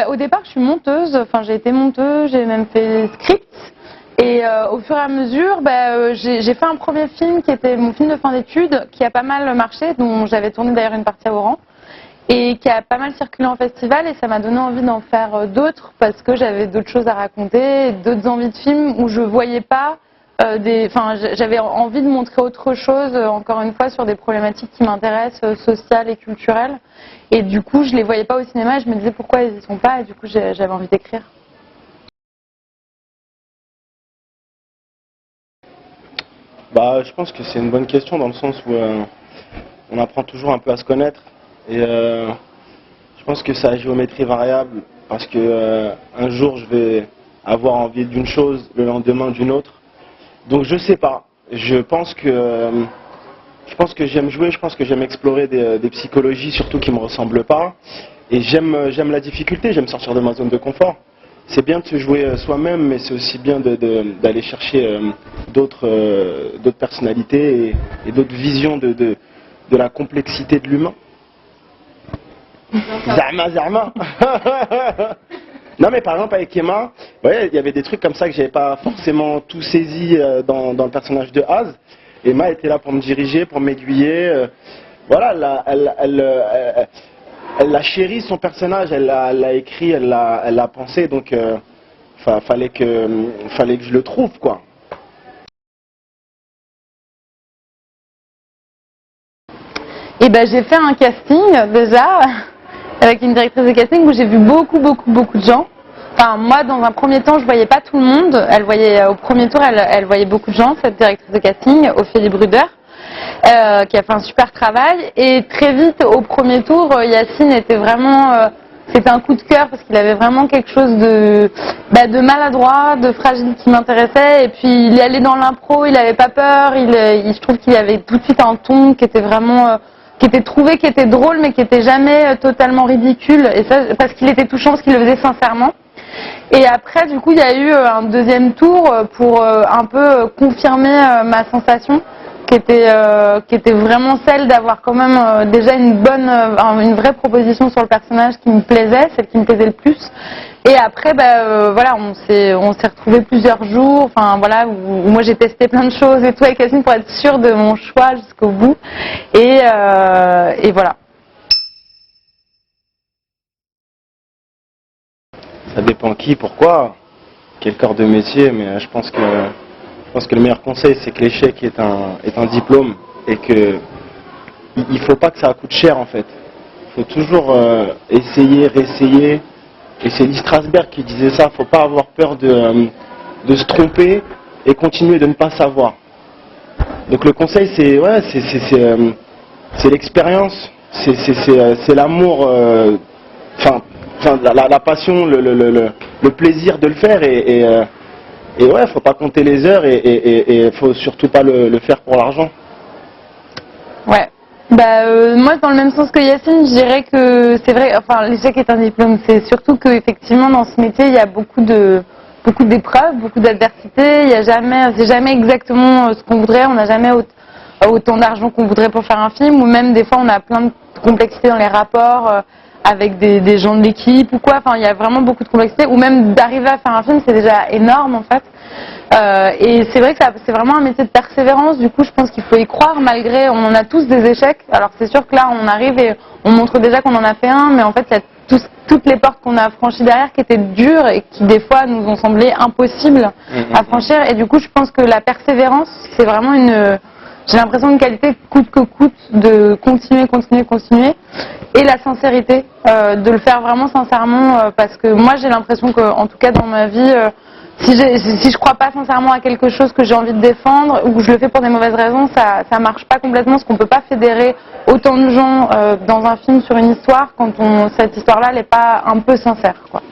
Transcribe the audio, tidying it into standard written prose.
Au départ, je suis monteuse. Enfin, j'ai été monteuse, j'ai même fait script. Et au fur et à mesure, j'ai fait un premier film qui était mon film de fin d'études, qui a pas mal marché, dont j'avais tourné d'ailleurs une partie à Oran, et qui a pas mal circulé en festival, et ça m'a donné envie d'en faire d'autres, parce que j'avais d'autres choses à raconter, d'autres envies de films où je voyais pas j'avais envie de montrer autre chose, encore une fois, sur des problématiques qui m'intéressent, sociales et culturelles. Et du coup, je les voyais pas au cinéma, et je me disais pourquoi ils y sont pas, et du coup, j'avais envie d'écrire. Je pense que c'est une bonne question dans le sens où on apprend toujours un peu à se connaître. Et je pense que c'est à géométrie variable parce que un jour je vais avoir envie d'une chose, le lendemain d'une autre. Donc je sais pas. Je pense que j'aime jouer, je pense que j'aime explorer des psychologies surtout qui me ressemblent pas. Et j'aime la difficulté, j'aime sortir de ma zone de confort. C'est bien de se jouer soi-même, mais c'est aussi bien d'aller chercher d'autres personnalités et d'autres visions de la complexité de l'humain. Zama. Non mais par exemple avec Emma, il y avait des trucs comme ça que j'avais pas forcément tout saisi dans le personnage de Az. Emma était là pour me diriger, pour m'aiguiller. Elle a chéri son personnage, elle l'a écrit, elle l'a pensé, donc fallait que je le trouve, quoi. Et j'ai fait un casting déjà avec une directrice de casting où j'ai vu beaucoup de gens. Enfin, moi, dans un premier temps, je voyais pas tout le monde. Elle voyait au premier tour, elle voyait beaucoup de gens, cette directrice de casting, Ophélie Bruder. Qui a fait un super travail, et très vite au premier tour, Yacine était vraiment, c'était un coup de cœur parce qu'il avait vraiment quelque chose de maladroit, de fragile qui m'intéressait, et puis il est allé dans l'impro, il avait pas peur, je trouve qu'il avait tout de suite un ton qui était vraiment, qui était drôle mais qui était jamais totalement ridicule, et ça parce qu'il était touchant, parce qu'il le faisait sincèrement. Et après, du coup, il y a eu un deuxième tour pour un peu confirmer ma sensation, qui était vraiment celle d'avoir quand même déjà une vraie proposition sur le personnage qui me plaisait, celle qui me plaisait le plus. Et après, on s'est retrouvés plusieurs jours, où moi j'ai testé plein de choses et tout avec Yacine pour être sûre de mon choix jusqu'au bout. Et voilà. Ça dépend qui, pourquoi, quel corps de métier, mais je pense que le meilleur conseil, c'est que l'échec est un diplôme et que il faut pas que ça coûte cher en fait. Il faut toujours essayer, réessayer. Et c'est Lee Strasberg qui disait ça. Faut pas avoir peur de se tromper et continuer de ne pas savoir. Donc le conseil, c'est l'expérience, c'est l'amour, la passion, le plaisir de le faire et faut pas compter les heures et faut surtout pas le faire pour l'argent. Ouais. Moi, dans le même sens que Yacine, je dirais que c'est vrai, l'échec est un diplôme. C'est surtout qu'effectivement, dans ce métier, il y a beaucoup d'épreuves, beaucoup d'adversités. C'est jamais exactement ce qu'on voudrait. On n'a jamais autant d'argent qu'on voudrait pour faire un film, ou même des fois, on a plein de complexités dans les rapports avec des gens de l'équipe ou quoi. Il y a vraiment beaucoup de complexité, ou même d'arriver à faire un film, c'est déjà énorme en fait. Et c'est vrai que c'est vraiment un métier de persévérance. Du coup, je pense qu'il faut y croire malgré. On en a tous des échecs. Alors c'est sûr que là, on arrive et on montre déjà qu'on en a fait un, mais en fait, il y a toutes les portes qu'on a franchies derrière qui étaient dures et qui des fois nous ont semblé impossibles à franchir. Et du coup, je pense que la persévérance, c'est vraiment j'ai l'impression une qualité coûte que coûte de continuer. Et la sincérité, de le faire vraiment sincèrement, parce que moi j'ai l'impression que, en tout cas dans ma vie, si je crois pas sincèrement à quelque chose que j'ai envie de défendre, ou que je le fais pour des mauvaises raisons, ça marche pas complètement, parce qu'on peut pas fédérer autant de gens dans un film sur une histoire quand cette histoire-là n'est pas un peu sincère, quoi.